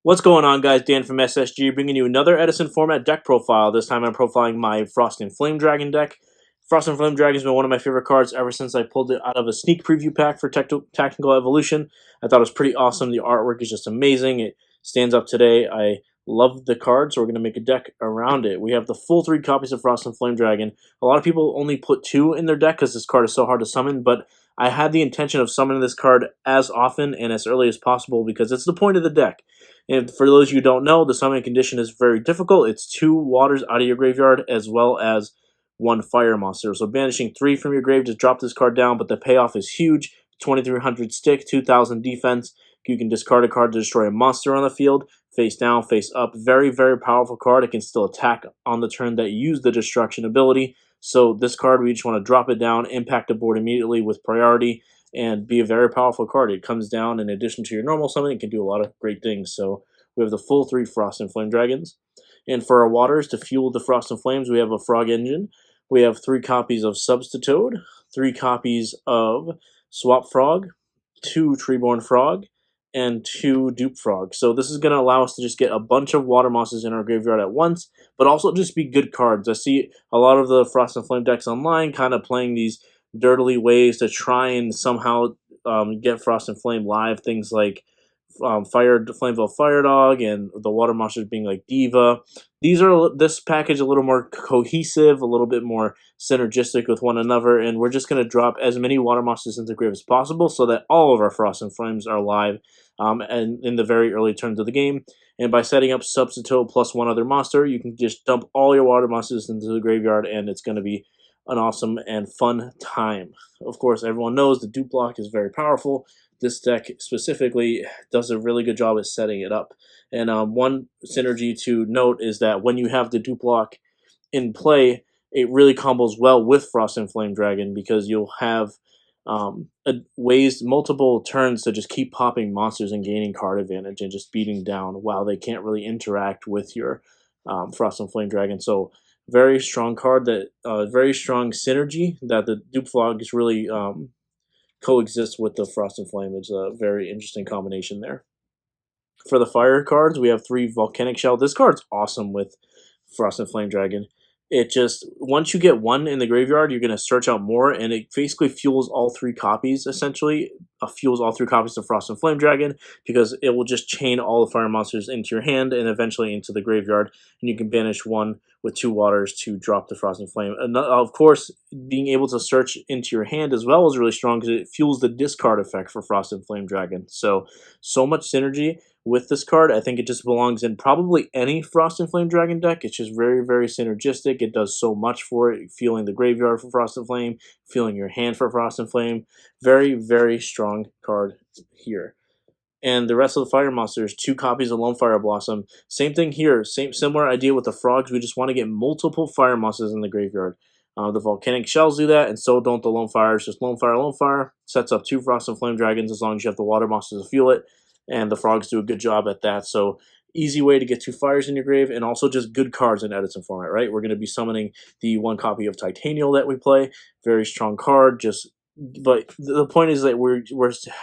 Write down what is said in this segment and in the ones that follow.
What's going on, guys? Dan from SSG bringing you another Edison format deck profile. This time I'm profiling my Frost and Flame Dragon deck. Frost and Flame Dragon has been one of my favorite cards ever since I pulled it out of a sneak preview pack for Tactical Evolution. I thought it was pretty awesome. The artwork is just amazing. It stands up today. I love the card, so we're going to make a deck around it. We have the full 3 copies of Frost and Flame Dragon. A lot of people only put 2 in their deck because this card is so hard to summon, but I had the intention of summoning this card as often and as early as possible because it's the point of the deck. And for those of you who don't know, the summoning condition is very difficult. It's 2 waters out of your graveyard as well as 1 fire monster. So banishing 3 from your grave to drop this card down, but the payoff is huge. 2300 stick, 2000 defense. You can discard a card to destroy a monster on the field. Face down, face up. Very, very powerful card. It can still attack on the turn that you use the destruction ability. So this card, we just want to drop it down, impact the board immediately with priority, and be a very powerful card. It comes down in addition to your normal summon. It can do a lot of great things. So we have the full 3 Frost and Flame Dragons. And for our waters, to fuel the Frost and Flames, we have a Frog Engine. We have 3 copies of Substitoad, 3 copies of Swap Frog, 2 Treeborn Frog, and 2 Dupe Frog. So this is going to allow us to just get a bunch of water monsters in our graveyard at once, but also just be good cards. I see a lot of the Frost and Flame decks online kind of playing these dirtily ways to try and somehow get Frost and Flame live. Things like Flameville Fire Dog and the water monsters being like Diva. This package a little more cohesive, a little bit more synergistic with one another, and we're just going to drop as many water monsters into the grave as possible so that all of our Frost and Flames are live and in the very early turns of the game. And by setting up Substitoad plus 1 other monster, you can just dump all your water monsters into the graveyard, and it's going to be an awesome and fun time. Of course, everyone knows the dupe block is very powerful. This deck specifically does a really good job at setting it up. And one synergy to note is that when you have the dupe block in play, it really combos well with Frost and Flame Dragon because you'll have multiple turns to just keep popping monsters and gaining card advantage and just beating down while they can't really interact with your Frost and Flame Dragon. So very strong card, that very strong synergy that the dupe block is really coexist with the Frost and Flame. It's a very interesting combination there. For the fire cards, we have 3 Volcanic Shell. This card's awesome with Frost and Flame Dragon. It just, once you get 1 in the graveyard, you're going to search out more, and it basically fuels all 3 copies, essentially. Fuels all 3 copies of Frost and Flame Dragon, because it will just chain all the fire monsters into your hand and eventually into the graveyard, and you can banish 1 with 2 waters to drop the Frost and Flame. And of course, being able to search into your hand as well is really strong because it fuels the discard effect for Frost and Flame Dragon. So much synergy with this card. I think it just belongs in probably any Frost and Flame Dragon deck. It's just very, very synergistic. It does so much for it. Feeling the graveyard for Frost and Flame, feeling your hand for Frost and Flame. Very, very strong card here. And the rest of the fire monsters, 2 copies of Lonefire Blossom. Same thing here. Similar idea with the frogs. We just want to get multiple fire monsters in the graveyard. The volcanic shells do that, and so don't the Lonefires. Just Lonefire sets up 2 Frost and Flame Dragons as long as you have the water monsters to fuel it. And the frogs do a good job at that. So easy way to get 2 fires in your grave, and also just good cards in Edison format, right? We're going to be summoning the 1 copy of Tyrannial that we play. Very strong card. But the point is that we're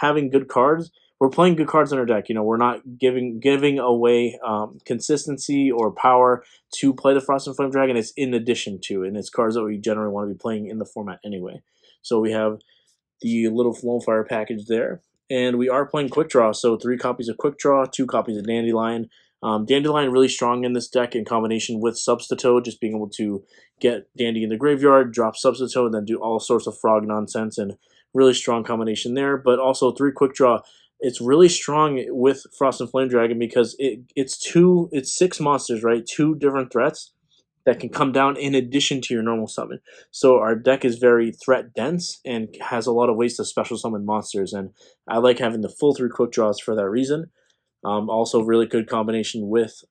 having good cards. We're playing good cards in our deck. You know, we're not giving away consistency or power to play the Frost and Flame Dragon. It's in addition to, and it's cards that we generally want to be playing in the format anyway. So we have the little Lonefire package there. And we are playing Quickdraw, so 3 copies of Quickdraw, 2 copies of Dandylion. Dandylion really strong in this deck in combination with Substitoad, just being able to get Dandy in the graveyard, drop Substitoad, and then do all sorts of frog nonsense, and really strong combination there. But also 3 Quickdraw, it's really strong with Frost and Flame Dragon because it's 6 monsters, right? 2 different threats that can come down in addition to your normal summon. So our deck is very threat dense and has a lot of ways to special summon monsters, and I like having the full 3 quick draws for that reason. Also really good combination with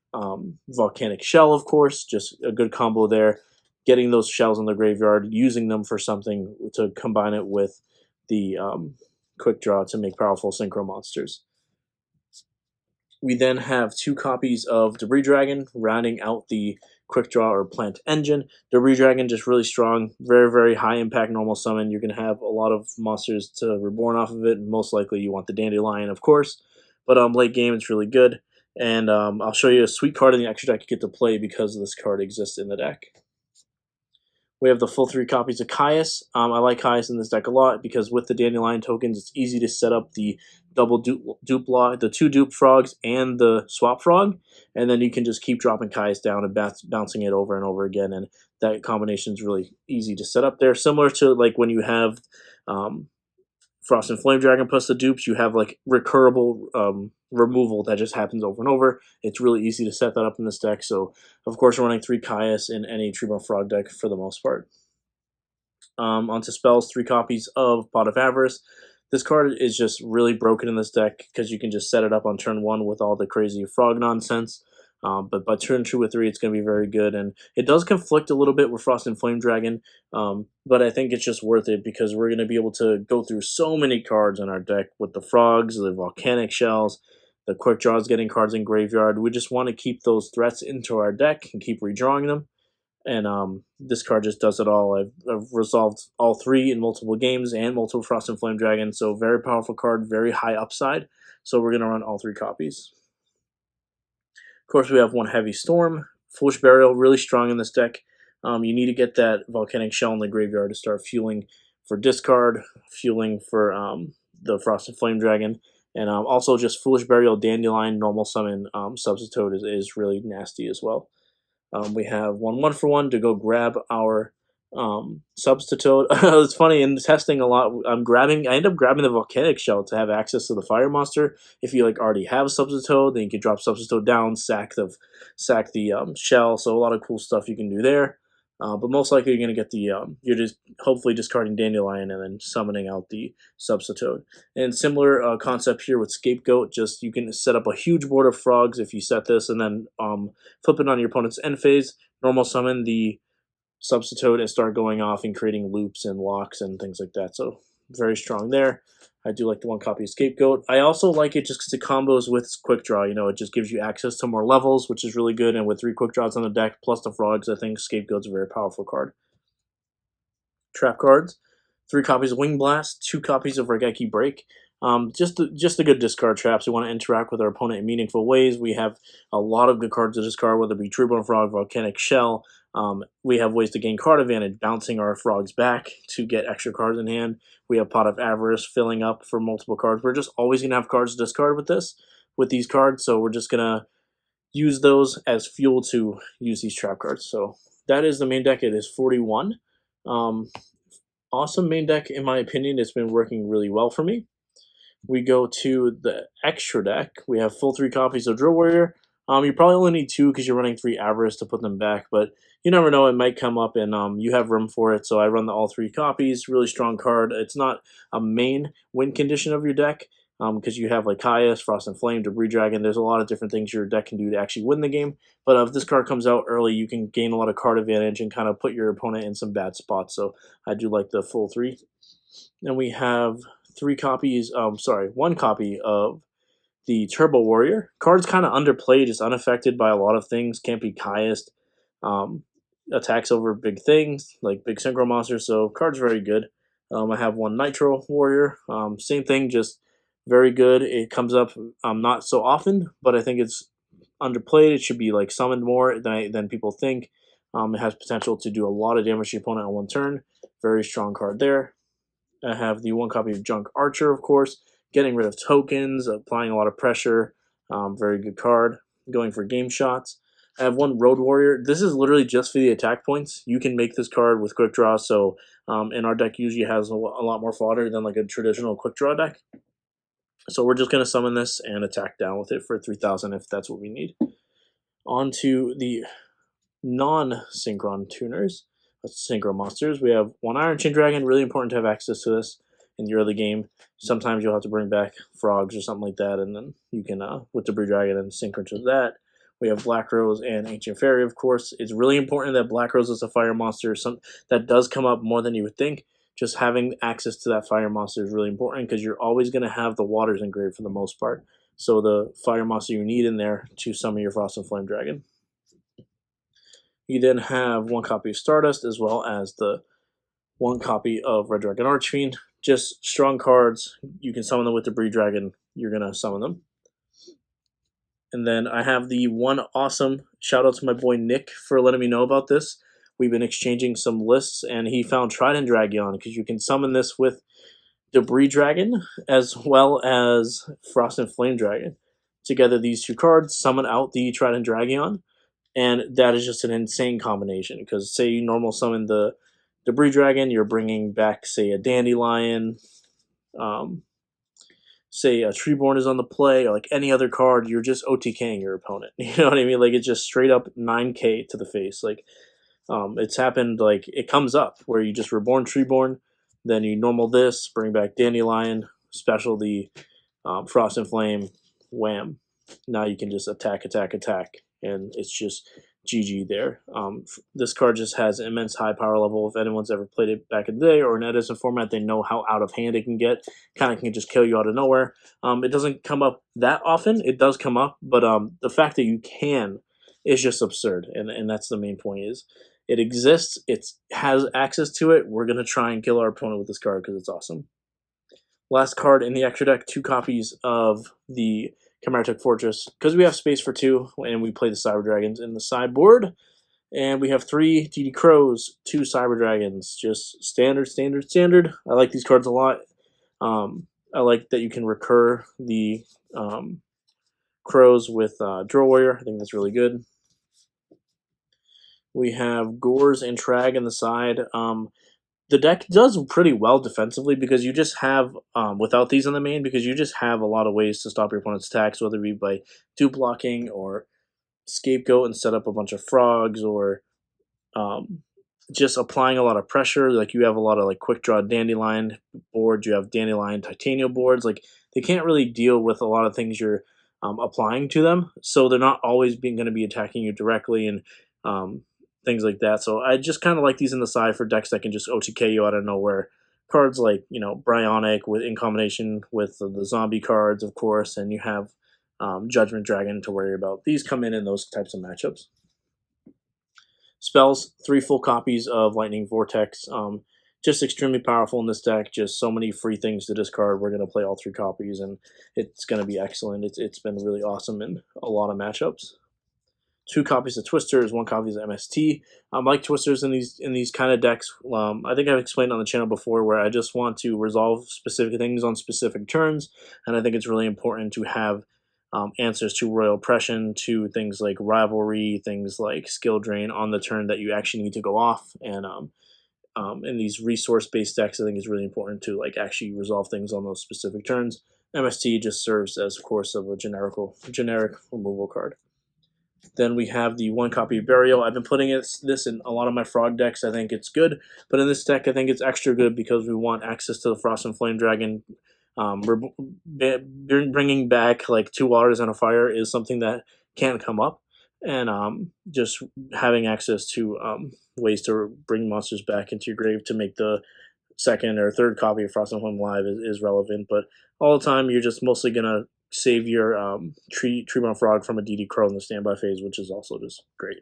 Volcanic Shell, of course, just a good combo there. Getting those shells in the graveyard, using them for something to combine it with the quick draw to make powerful synchro monsters. We then have 2 copies of Debris Dragon, rounding out the Quick Draw or Plant Engine. Debris Dragon, just really strong, very, very high impact normal summon. You're going to have a lot of monsters to reborn off of it. Most likely you want the Dandelion, of course. But late game, it's really good. And I'll show you a sweet card in the extra deck you get to play because this card exists in the deck. We have the full 3 copies of Caius. I like Caius in this deck a lot because with the Dandelion tokens, it's easy to set up the double dupe block, the 2 dupe frogs, and the swap frog, and then you can just keep dropping Caius down and bouncing it over and over again, and that combination is really easy to set up there. Similar to like when you have Frost and Flame Dragon plus the dupes, you have like recurable removal that just happens over and over. It's really easy to set that up in this deck. So, of course, we're running 3 Caius in any Treebone Frog deck for the most part. Onto spells, 3 copies of Pot of Avarice. This card is just really broken in this deck because you can just set it up on turn 1 with all the crazy frog nonsense. But by turn 2 or 3, it's going to be very good. And it does conflict a little bit with Frost and Flame Dragon, but I think it's just worth it because we're going to be able to go through so many cards in our deck with the frogs, the volcanic shells, the Quickdraws getting cards in graveyard. We just want to keep those threats into our deck and keep redrawing them. And this card just does it all. I've resolved all 3 in multiple games and multiple Frost and Flame Dragon. So very powerful card, very high upside. So we're going to run all 3 copies. Of course, we have 1 Heavy Storm. Foolish Burial, really strong in this deck. You need to get that Volcanic Shell in the graveyard to start fueling for discard, fueling for the Frost and Flame Dragon. And also just Foolish Burial, Dandelion, normal summon Substitoad is really nasty as well. We have 1 for 1 to go grab our Substitoad. It's funny, in testing a lot, I end up grabbing the Volcanic Shell to have access to the Fire Monster. If you like already have Substitoad, then you can drop Substitoad down, sack the shell. So a lot of cool stuff you can do there. But most likely you're going to get the, you're just hopefully discarding Dandelion and then summoning out the Substitoad. And similar concept here with Scapegoat, just you can set up a huge board of frogs if you set this, and then flip it on your opponent's end phase, normal summon the Substitoad and start going off and creating loops and locks and things like that. So very strong there. I do like the 1 copy of Scapegoat. I also like it just because it combos with Quickdraw. You know, it just gives you access to more levels, which is really good. And with 3 Quickdraws on the deck plus the frogs, I think Scapegoat's a very powerful card. Trap cards. 3 copies of Wing Blast, 2 copies of Raigeki Break. Just a good discard traps. We want to interact with our opponent in meaningful ways. We have a lot of good cards to discard, whether it be Treebone Frog, Volcanic Shell. We have ways to gain card advantage, bouncing our frogs back to get extra cards in hand. We have Pot of Avarice filling up for multiple cards. We're just always going to have cards to discard with these cards, so we're just going to use those as fuel to use these trap cards. So that is the main deck. It is 41. Awesome main deck, in my opinion. It's been working really well for me. We go to the extra deck. We have full 3 copies of Drill Warrior. You probably only need 2 because you're running 3 Avarice to put them back, but you never know, it might come up and you have room for it. So I run all 3 copies. Really strong card. It's not a main win condition of your deck because you have like Caius, Frost and Flame, Debris Dragon. There's a lot of different things your deck can do to actually win the game. But if this card comes out early, you can gain a lot of card advantage and kind of put your opponent in some bad spots. So I do like the full 3. Then we have 1 copy of the Turbo Warrior. Card's kind of underplayed, just unaffected by a lot of things. Can't be Caius. Attacks over big things, like big synchro monsters, so card's very good. I have 1 Nitro Warrior. Same thing, just very good. It comes up not so often, but I think it's underplayed. It should be like summoned more than people think. It has potential to do a lot of damage to your opponent on 1 turn. Very strong card there. I have the 1 copy of Junk Archer, of course. Getting rid of tokens, applying a lot of pressure. Very good card. Going for game shots. I have 1 Road Warrior. This is literally just for the attack points. You can make this card with Quick Draw, so and our deck usually has a lot more fodder than like a traditional Quick Draw deck. So we're just going to summon this and attack down with it for 3,000 if that's what we need. On to the non-synchron tuners. Synchro monsters. We have 1 Iron Chain Dragon. Really important to have access to this in the early game. Sometimes you'll have to bring back frogs or something like that, and then you can, with Debris Dragon and synchron to that. We have Black Rose and Ancient Fairy, of course. It's really important that Black Rose is a fire monster. That does come up more than you would think. Just having access to that fire monster is really important because you're always going to have the waters engraved for the most part. So the fire monster you need in there to summon your Frost and Flame Dragon. You then have 1 copy of Stardust as well as the 1 copy of Red Dragon Archfiend. Just strong cards. You can summon them with Debris Dragon. You're going to summon them. And then I have the one awesome shout out to my boy Nick for letting me know about this. We've been exchanging some lists, and he found Trident Dragion because you can summon this with Debris Dragon as well as Frost and Flame Dragon. Together, these two cards summon out the Trident Dragion, and that is just an insane combination. Because say you normal summon the Debris Dragon, you're bringing back, say, a Dandelion. Say a Treeborn is on the play, or like any other card, you're just OTKing your opponent. You know what I mean? Like it's just straight up 9K to the face. Like it's happened. Like it comes up where you just reborn Treeborn, then you normal this, bring back Dandelion, special the Frost and Flame, wham. Now you can just attack, and it's just GG there. This card just has immense high power level. If anyone's ever played it back in the day or in Edison format, they know how out of hand it can get. Kind of can just kill you out of nowhere. It doesn't come up that often. It does come up, but the fact that you can is just absurd, and that's the main point. Is it exists, it has access to it. We're going to try and kill our opponent with this card because it's awesome. Last card in the extra deck, 2 copies of the Chimeratech Fortress, because we have space for 2, and we play the Cyber Dragons in the sideboard. And we have 3 DD Crows, 2 Cyber Dragons, just standard. I like these cards a lot. I like that you can recur the Crows with Draw Warrior. I think that's really good. We have Gorz and Trag in the side. The deck does pretty well defensively because you just have, without these on the main, because you just have a lot of ways to stop your opponent's attacks, whether it be by dupe blocking or scapegoat and set up a bunch of frogs, or just applying a lot of pressure. Like you have a lot of like Quickdraw dandelion boards, you have dandelion titanial boards. Like they can't really deal with a lot of things you're applying to them, so they're not always going to be attacking you directly, and things like that. So I just kind of like these in the side for decks that can just OTK you out of nowhere. Cards like, you know, Bryonic in combination with the zombie cards, of course, and you have Judgment Dragon to worry about. These come in those types of matchups. Spells, 3 full copies of Lightning Vortex. Just extremely powerful in this deck. Just so many free things to discard. We're going to play all 3 copies, and it's going to be excellent. It's been really awesome in a lot of matchups. 2 copies of Twisters, 1 copy of MST. I like Twisters in these kind of decks. I think I've explained on the channel before where I just want to resolve specific things on specific turns, and I think it's really important to have answers to Royal Oppression, to things like Rivalry, things like Skill Drain on the turn that you actually need to go off. And in these resource-based decks, I think it's really important to like actually resolve things on those specific turns. MST just serves as, of course, of a generic removal card. Then we have the 1 copy of Burial. I've been putting this in a lot of my frog decks. I think it's good, but in this deck, I think it's extra good because we want access to the Frost and Flame Dragon. Bringing back like 2 waters and a fire is something that can come up, and just having access to ways to bring monsters back into your grave to make the 2nd or 3rd copy of Frost and Flame live is relevant. But all the time, you're just mostly gonna save your Treeborn Frog from a DD Crow in the standby phase, which is also just great.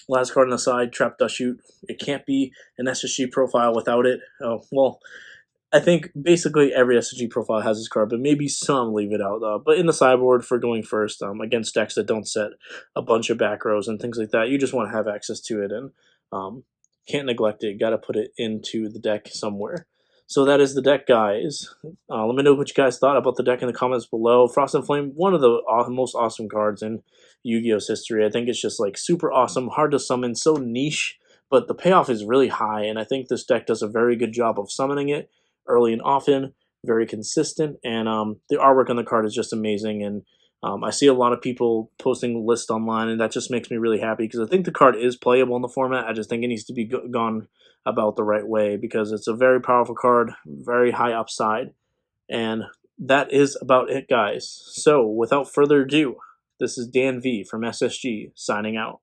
Last card on the side, Trap Dustshoot. It can't be an SSG profile without it. Oh, well, I think basically every SSG profile has this card, but maybe some leave it out. But in the sideboard for going first, against decks that don't set a bunch of back rows and things like that, you just want to have access to it, and can't neglect it. Got to put it into the deck somewhere. So that is the deck, guys. Let me know what you guys thought about the deck in the comments below. Frost and Flame, one of the most awesome cards in Yu-Gi-Oh's history. I think it's just like super awesome, hard to summon, so niche, but the payoff is really high, and I think this deck does a very good job of summoning it early and often, very consistent, and the artwork on the card is just amazing. And I see a lot of people posting lists online, and that just makes me really happy because I think the card is playable in the format. I just think it needs to be gone about the right way because it's a very powerful card, very high upside, and that is about it, guys. So without further ado, this is Dan V from SSG signing out.